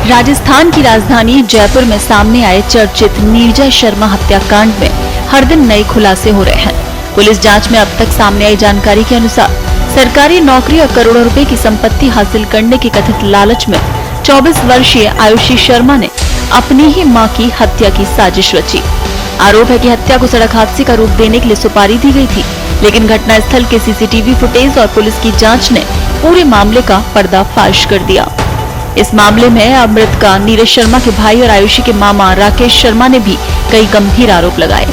राजस्थान की राजधानी जयपुर में सामने आए चर्चित नीरजा शर्मा हत्याकांड में हर दिन नए खुलासे हो रहे हैं। पुलिस जांच में अब तक सामने आई जानकारी के अनुसार सरकारी नौकरी और करोड़ों रुपए की संपत्ति हासिल करने के कथित लालच में 24 वर्षीय आयुषी शर्मा ने अपनी ही मां की हत्या की साजिश रची। आरोप है कि हत्या को सड़क हादसे का रूप देने के लिए सुपारी दी गई थी, लेकिन घटनास्थल के सीसीटीवी फुटेज और पुलिस की जांच ने पूरे मामले का पर्दाफाश कर दिया। इस मामले में अमृता नीरज शर्मा के भाई और आयुषी के मामा राकेश शर्मा ने भी कई गंभीर आरोप लगाए।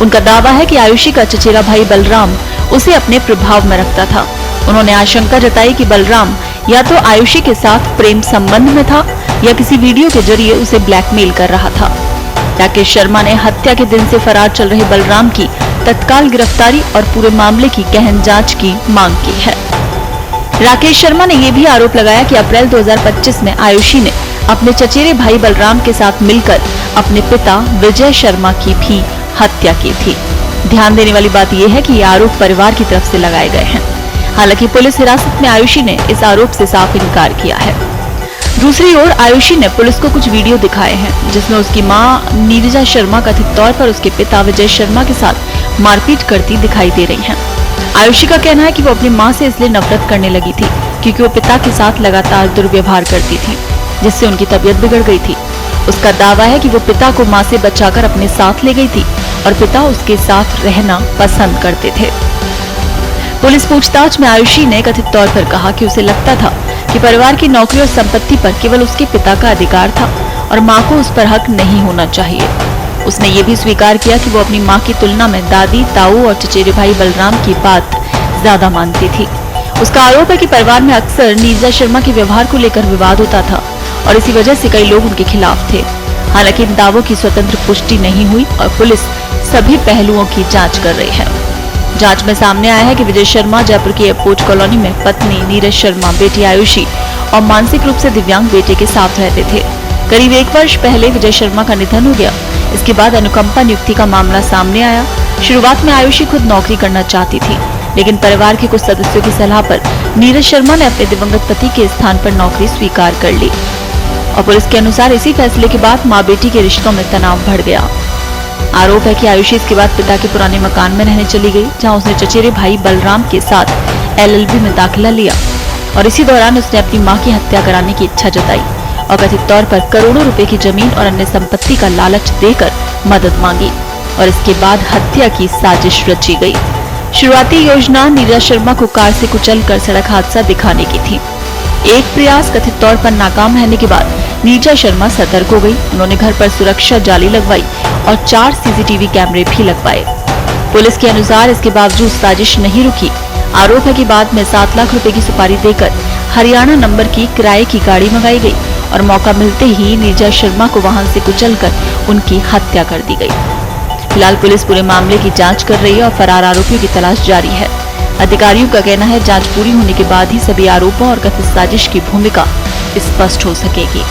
उनका दावा है कि आयुषी का चचेरा भाई बलराम उसे अपने प्रभाव में रखता था। उन्होंने आशंका जताई कि बलराम या तो आयुषी के साथ प्रेम संबंध में था या किसी वीडियो के जरिए उसे ब्लैकमेल कर रहा था। राकेश शर्मा ने हत्या के दिन से फरार चल रहे बलराम की तत्काल गिरफ्तारी और पूरे मामले की गहन जांच की मांग की है। राकेश शर्मा ने यह भी आरोप लगाया कि अप्रैल 2025 में आयुषी ने अपने चचेरे भाई बलराम के साथ मिलकर अपने पिता विजय शर्मा की भी हत्या की थी। ध्यान देने वाली बात यह है कि ये आरोप परिवार की तरफ से लगाए गए हैं। हालांकि पुलिस हिरासत में आयुषी ने इस आरोप से साफ इनकार किया है। दूसरी ओर आयुषी ने पुलिस को कुछ वीडियो दिखाए हैं जिसमें उसकी मां नीरजा शर्मा कथित तौर पर उसके पिता विजय शर्मा के साथ मारपीट करती दिखाई दे रही हैं। आयुषी का कहना है कि वो अपनी मां से इसलिए नफरत करने लगी थी क्योंकि वो पिता के साथ लगातार दुर्व्यवहार करती थी, जिससे उनकी तबीयत बिगड़ गई थी। उसका दावा है कि वो पिता को मां से बचाकर अपने साथ ले गई थी और पिता उसके साथ रहना पसंद करते थे। पुलिस पूछताछ में आयुषी ने कथित तौर पर कहा कि उसे लगता था कि परिवार की नौकरी और संपत्ति पर केवल उसके पिता का अधिकार था और मां को उस पर हक नहीं होना चाहिए। उसने ये भी स्वीकार किया कि वो अपनी मां की तुलना में दादी, ताऊ और चचेरे भाई बलराम की बात ज्यादा मानती थी। उसका आरोप है कि परिवार में अक्सर नीरजा शर्मा के व्यवहार को लेकर विवाद होता था और इसी वजह से कई लोग उनके खिलाफ थे। हालांकि इन दावों की स्वतंत्र पुष्टि नहीं हुई और पुलिस सभी पहलुओं की जांच कर रही है। जांच में सामने आया है कि विजय शर्मा जयपुर की एयरपोर्ट कॉलोनी में पत्नी नीरज शर्मा, बेटी आयुषी और मानसिक रूप से दिव्यांग बेटे के साथ रहते थे। करीब 1 वर्ष पहले विजय शर्मा का निधन हो गया। इसके बाद अनुकंपा नियुक्ति का मामला सामने आया। शुरुआत में आयुषी खुद नौकरी करना चाहती थी, लेकिन परिवार के कुछ सदस्यों की सलाह पर नीरज शर्मा ने अपने दिवंगत पति के स्थान पर नौकरी स्वीकार कर ली और पुलिस के अनुसार इसी फैसले के बाद मां बेटी के रिश्तों में तनाव बढ़ गया। आरोप है कि आयुषी इसके बाद पिता के पुराने मकान में रहने चली गई, जहां उसने चचेरे भाई बलराम के साथ LLB में दाखिला लिया और इसी दौरान उसने अपनी मां की हत्या कराने की इच्छा जताई और कथित तौर पर करोड़ों रुपए की जमीन और अन्य संपत्ति का लालच देकर मदद मांगी और इसके बाद हत्या की साजिश रची गई। शुरुआती योजना नीरजा शर्मा को कार से कुचलकर सड़क हादसा दिखाने की थी। एक प्रयास कथित तौर पर नाकाम रहने के बाद नीरजा शर्मा सतर्क हो गई। उन्होंने घर पर सुरक्षा जाली लगवाई और 4 CCTV कैमरे भी लगवाए। पुलिस के अनुसार इसके बावजूद साजिश नहीं रुकी। आरोप है कि बाद में 7 लाख रुपए की सुपारी देकर हरियाणा नंबर की किराए की गाड़ी मंगाई गई और मौका मिलते ही नीरजा शर्मा को वाहन से कुचलकर उनकी हत्या कर दी गई। फिलहाल पुलिस पूरे मामले की जांच कर रही है और फरार आरोपियों की तलाश जारी है। अधिकारियों का कहना है जांच पूरी होने के बाद ही सभी आरोपों और कथित साजिश की भूमिका स्पष्ट हो सकेगी।